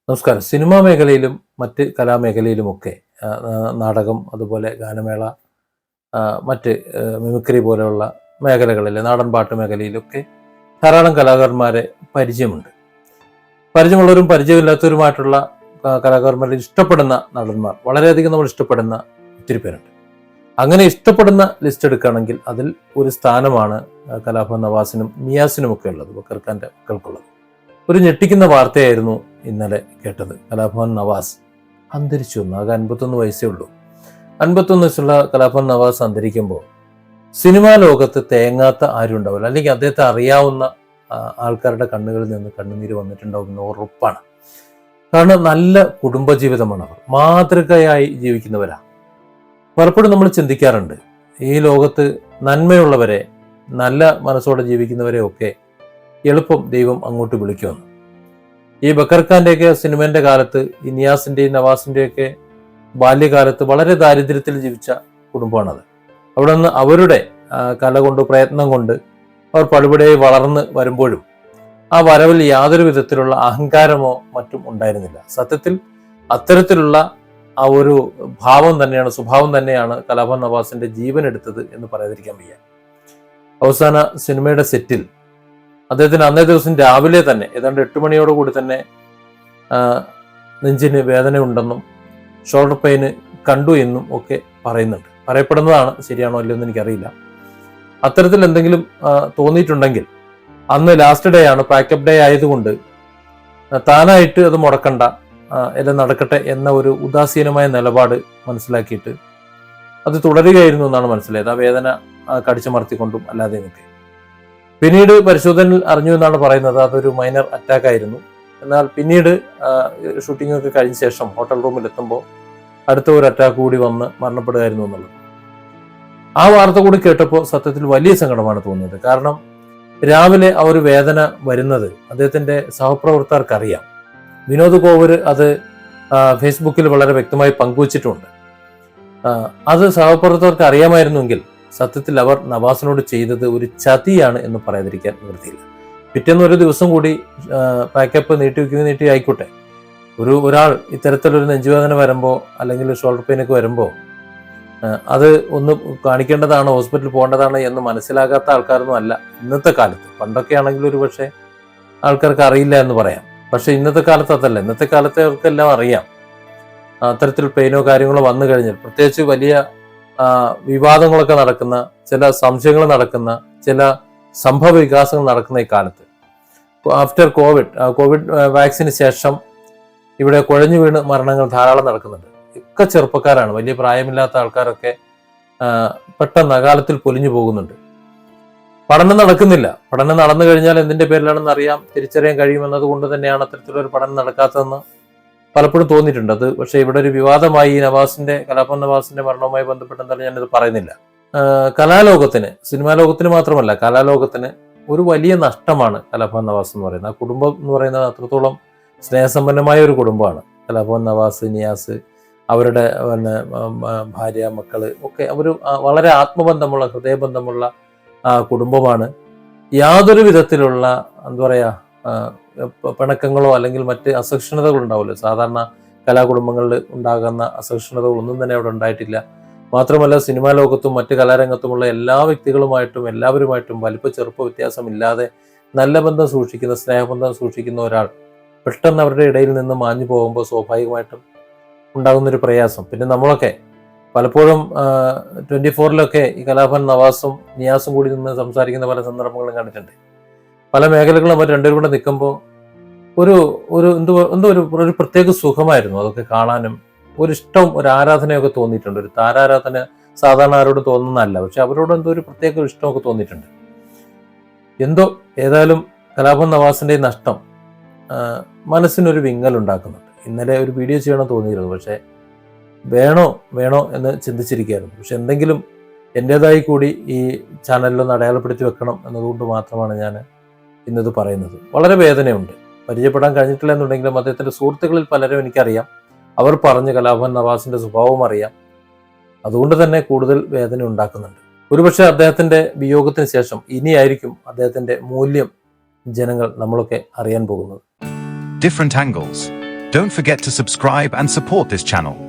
നമസ്കാരം. സിനിമാ മേഖലയിലും മറ്റ് കലാമേഖലയിലുമൊക്കെ നാടകം, അതുപോലെ ഗാനമേള, മറ്റ് മിമിക്രി പോലെയുള്ള മേഖലകളിൽ, നാടൻ പാട്ട് മേഖലയിലൊക്കെ ധാരാളം കലാകാരന്മാരെ പരിചയമുണ്ട്. പരിചയമുള്ളവരും പരിചയമില്ലാത്തവരുമായിട്ടുള്ള കലാകാരന്മാരിൽ ഇഷ്ടപ്പെടുന്ന നടന്മാർ വളരെയധികം നമ്മൾ ഇഷ്ടപ്പെടുന്ന ഒത്തിരി പേരുണ്ട്. അങ്ങനെ ഇഷ്ടപ്പെടുന്ന ലിസ്റ്റ് എടുക്കുകയാണെങ്കിൽ അതിൽ ഒരു സ്ഥാനമാണ് കലാഭവൻ നവാസിനും നിയാസിനുമൊക്കെ ഉള്ളത്, ബക്കർ ഖാന്റെ മക്കൾക്കുള്ളത്. ഒരു ഞെട്ടിക്കുന്ന വാർത്തയായിരുന്നു ഇന്നലെ കേട്ടത്. കലാഭവൻ നവാസ് അന്തരിച്ചു എന്ന്. ആകെ 51 വയസ്സേ ഉള്ളൂ. 51 വയസ്സുള്ള കലാഭവൻ നവാസ് അന്തരിക്കുമ്പോൾ സിനിമാ ലോകത്ത് തേങ്ങാത്ത ആരും ഉണ്ടാവില്ല, അല്ലെങ്കിൽ അദ്ദേഹത്തെ അറിയാവുന്ന ആൾക്കാരുടെ കണ്ണുകളിൽ നിന്ന് കണ്ണുനീര് വന്നിട്ടുണ്ടാവുമെന്ന് ഉറപ്പാണ്. കാരണം നല്ല കുടുംബജീവിതമാണ് അവർ, മാതൃകയായി ജീവിക്കുന്നവരാണ്. പലപ്പോഴും നമ്മൾ ചിന്തിക്കാറുണ്ട്, ഈ ലോകത്ത് നന്മയുള്ളവരെ, നല്ല മനസ്സോടെ ജീവിക്കുന്നവരെ ഒക്കെ എളുപ്പം ദൈവം അങ്ങോട്ട് വിളിക്കുമെന്ന്. ഈ ബക്കർ ഖാന്റെയൊക്കെ സിനിമേന്റെ കാലത്ത്, ഈ നിയാസിന്റെയും നവാസിന്റെയൊക്കെ ബാല്യകാലത്ത് വളരെ ദാരിദ്ര്യത്തിൽ ജീവിച്ച കുടുംബമാണത്. അവിടെ നിന്ന് അവരുടെ കല കൊണ്ട്, പ്രയത്നം കൊണ്ട് അവർ പടുപടിയായി വളർന്ന് വരുമ്പോഴും ആ വരവിൽ യാതൊരു വിധത്തിലുള്ള അഹങ്കാരമോ മറ്റും ഉണ്ടായിരുന്നില്ല. സത്യത്തിൽ അത്തരത്തിലുള്ള ആ ഒരു ഭാവം തന്നെയാണ്, സ്വഭാവം തന്നെയാണ് കലാഭവൻ നവാസിന്റെ ജീവൻ എടുത്തത് എന്ന് പറയാതിരിക്കാൻ വയ്യ. അവസാന സിനിമയുടെ സെറ്റിൽ അദ്ദേഹത്തിന് അന്നേ ദിവസം രാവിലെ തന്നെ ഏതാണ്ട് 8 മണിയോടുകൂടി തന്നെ നെഞ്ചിന് വേദന ഉണ്ടെന്നും ഷോൾഡർ പെയിന് കണ്ടു എന്നും ഒക്കെ പറയുന്നുണ്ട്. പറയപ്പെടുന്നതാണ്, ശരിയാണോ അല്ലയോ എന്ന് എനിക്കറിയില്ല. അത്തരത്തിൽ എന്തെങ്കിലും തോന്നിയിട്ടുണ്ടെങ്കിൽ അന്ന് ലാസ്റ്റ് ഡേ ആണ്, പാക്കപ്പ് ഡേ ആയതുകൊണ്ട് താനായിട്ട് അത് മുടക്കണ്ട, എല്ലാം നടക്കട്ടെ എന്ന ഒരു ഉദാസീനമായ നിലപാട് മനസ്സിലാക്കിയിട്ട് അത് തുടരുകയായിരുന്നു എന്നാണ് മനസ്സിലായത്. ആ വേദന കടിച്ചമർത്തിക്കൊണ്ടും അല്ലാതെയൊക്കെ. പിന്നീട് പരിശോധനയിൽ അറിഞ്ഞു എന്നാണ് പറയുന്നത് അതൊരു മൈനർ അറ്റാക്ക് ആയിരുന്നു. എന്നാൽ പിന്നീട് ഷൂട്ടിംഗ് ഒക്കെ കഴിഞ്ഞ ശേഷം ഹോട്ടൽ റൂമിൽ എത്തുമ്പോൾ അടുത്ത ഒരു അറ്റാക്ക് കൂടി വന്ന് മരണപ്പെടുകയായിരുന്നു എന്നുള്ളത്. ആ വാർത്ത കൂടി കേട്ടപ്പോൾ സത്യത്തിൽ വലിയ സങ്കടമാണ് തോന്നിയത്. കാരണം രാവിലെ ആ ഒരു വേദന വരുന്നത് അദ്ദേഹത്തിന്റെ സഹപ്രവർത്തകർക്ക് അറിയാം. വിനോദ് കോവൂർ അത് ഫേസ്ബുക്കിൽ വളരെ വ്യക്തമായി പങ്കുവച്ചിട്ടുണ്ട്. അത് സഹപ്രവർത്തകർക്ക് അറിയാമായിരുന്നെങ്കിൽ സത്യത്തിൽ അവർ നവാസിനോട് ചെയ്തത് ഒരു ചതിയാണ് എന്ന് പറയാതിരിക്കാൻ നിവൃത്തിയില്ല. പിറ്റേന്ന് ഒരു ദിവസം കൂടി പാക്കപ്പ് നീട്ടി ആയിക്കോട്ടെ, ഒരാൾ ഇത്തരത്തിലൊരു നെഞ്ചുവേദന വരുമ്പോൾ അല്ലെങ്കിൽ ഷോൾഡർ പെയിനൊക്കെ വരുമ്പോൾ അത് ഒന്ന് കാണിക്കേണ്ടതാണ്, ഹോസ്പിറ്റലിൽ പോകേണ്ടതാണ് എന്ന് മനസ്സിലാകാത്ത ആൾക്കാരൊന്നും അല്ല ഇന്നത്തെ കാലത്ത്. പണ്ടൊക്കെ ആണെങ്കിൽ ഒരു പക്ഷേ ആൾക്കാർക്ക് അറിയില്ല എന്ന് പറയാം. പക്ഷെ ഇന്നത്തെ കാലത്ത് അതല്ല. ഇന്നത്തെ കാലത്തെ അവർക്കെല്ലാം അറിയാം. അത്തരത്തിൽ പെയിനോ കാര്യങ്ങളോ വന്നു കഴിഞ്ഞാൽ, പ്രത്യേകിച്ച് വലിയ വിവാദങ്ങളൊക്കെ നടക്കുന്ന, ചില സംശയങ്ങൾ നടക്കുന്ന, ചില സംഭവ വികാസങ്ങൾ നടക്കുന്ന ഈ കാലത്ത്, ആഫ്റ്റർ കോവിഡ് വാക്സിന് ശേഷം ഇവിടെ കുഴഞ്ഞു വീണ് മരണങ്ങൾ ധാരാളം നടക്കുന്നുണ്ട്. ഒക്കെ ചെറുപ്പക്കാരാണ്, വലിയ പ്രായമില്ലാത്ത ആൾക്കാരൊക്കെ പെട്ടെന്ന് അകാലത്തിൽ പൊലിഞ്ഞു പോകുന്നുണ്ട്. പഠനം നടക്കുന്നില്ല. പഠനം നടന്നു കഴിഞ്ഞാൽ എന്തിന്റെ പേരിലാണെന്ന് അറിയാം, തിരിച്ചറിയാൻ കഴിയുമെന്നത് കൊണ്ട് തന്നെയാണ് അത്തരത്തിലൊരു പഠനം നടക്കാത്തതെന്ന് പലപ്പോഴും തോന്നിയിട്ടുണ്ട്. അത് പക്ഷേ ഇവിടെ ഒരു വിവാദമായി കലാഭവൻ നവാസിന്റെ മരണവുമായി ബന്ധപ്പെട്ടെന്നാലും ഞാനിത് പറയുന്നില്ല. കലാലോകത്തിന്, സിനിമാ ലോകത്തിന് മാത്രമല്ല കലാലോകത്തിന് ഒരു വലിയ നഷ്ടമാണ് കലാഭവൻ നവാസ് എന്ന് പറയുന്നത്. ആ കുടുംബം എന്ന് പറയുന്നത് അത്രത്തോളം സ്നേഹസമ്പന്നമായ ഒരു കുടുംബമാണ്. കലാഭവൻ നവാസ്, നിയാസ്, അവരുടെ ഭാര്യ, മക്കള് ഒക്കെ അവർ വളരെ ആത്മബന്ധമുള്ള, ഹൃദയബന്ധമുള്ള കുടുംബമാണ്. യാതൊരു വിധത്തിലുള്ള എന്താ പറയാ പിണക്കങ്ങളോ അല്ലെങ്കിൽ മറ്റ് അസഹിഷ്ണുതകൾ ഉണ്ടാവില്ല. സാധാരണ കലാകുടുംബങ്ങളിൽ ഉണ്ടാകുന്ന അസഹിഷ്ണുതകളൊന്നും തന്നെ അവിടെ ഉണ്ടായിട്ടില്ല. മാത്രമല്ല സിനിമാ ലോകത്തും മറ്റ് കലാരംഗത്തുമുള്ള എല്ലാ വ്യക്തികളുമായിട്ടും എല്ലാവരുമായിട്ടും വലിപ്പ ചെറുപ്പ വ്യത്യാസമില്ലാതെ നല്ല ബന്ധം സൂക്ഷിക്കുന്ന, സ്നേഹബന്ധം സൂക്ഷിക്കുന്ന ഒരാൾ പെട്ടെന്ന് അവരുടെ ഇടയിൽ നിന്ന് മാഞ്ഞു പോകുമ്പോൾ സ്വാഭാവികമായിട്ടും ഉണ്ടാകുന്നൊരു പ്രയാസം. പിന്നെ നമ്മളൊക്കെ പലപ്പോഴും 24-ലൊക്കെ ഈ കലാഭവൻ നവാസും നിയാസും കൂടി നിന്ന് സംസാരിക്കുന്ന പല സന്ദർഭങ്ങളും കണ്ടിട്ടുണ്ട്. പല മേഖലകളും അവർ രണ്ടുപേരും കൂടെ നിൽക്കുമ്പോൾ ഒരു പ്രത്യേക സുഖമായിരുന്നു അതൊക്കെ കാണാനും. ഒരു ഇഷ്ടവും ഒരു ആരാധനയൊക്കെ തോന്നിയിട്ടുണ്ട്. ഒരു താരാരാധന സാധാരണ ആരോട് തോന്നുന്നതല്ല, പക്ഷെ അവരോട് എന്തോ ഒരു പ്രത്യേക ഇഷ്ടമൊക്കെ തോന്നിയിട്ടുണ്ട്. ഏതായാലും കലാഭവൻ നവാസിന്റെ നഷ്ടം മനസ്സിനൊരു വിങ്ങൽ ഉണ്ടാക്കുന്നുണ്ട്. ഇന്നലെ ഒരു വീഡിയോ ചെയ്യണമെന്ന് തോന്നിയിരുന്നു, പക്ഷെ വേണോ എന്ന് ചിന്തിച്ചിരിക്കുകയായിരുന്നു. പക്ഷെ എന്തെങ്കിലും എൻ്റെതായി കൂടി ഈ ചാനലിലൊന്ന് അടയാളപ്പെടുത്തി വെക്കണം എന്നതുകൊണ്ട് മാത്രമാണ് ഞാൻ ഇന്നത് പറയുന്നത്. വളരെ വേദനയുണ്ട്. പരിചയപ്പെടാൻ കഴിഞ്ഞിട്ടില്ല എന്നുണ്ടെങ്കിലും അദ്ദേഹത്തിന്റെ സുഹൃത്തുക്കളിൽ പലരും എനിക്കറിയാം. അവർ പറഞ്ഞ് കലാഭവൻ നവാസിന്റെ സ്വഭാവം അറിയാം. അതുകൊണ്ട് തന്നെ കൂടുതൽ വേദന ഉണ്ടാക്കുന്നുണ്ട്. ഒരുപക്ഷെ അദ്ദേഹത്തിന്റെ വിയോഗത്തിന് ശേഷം ഇനിയായിരിക്കും അദ്ദേഹത്തിന്റെ മൂല്യം ജനങ്ങൾ, നമ്മളൊക്കെ അറിയാൻ പോകുന്നത്. Different angles. Don't forget to subscribe and support this channel.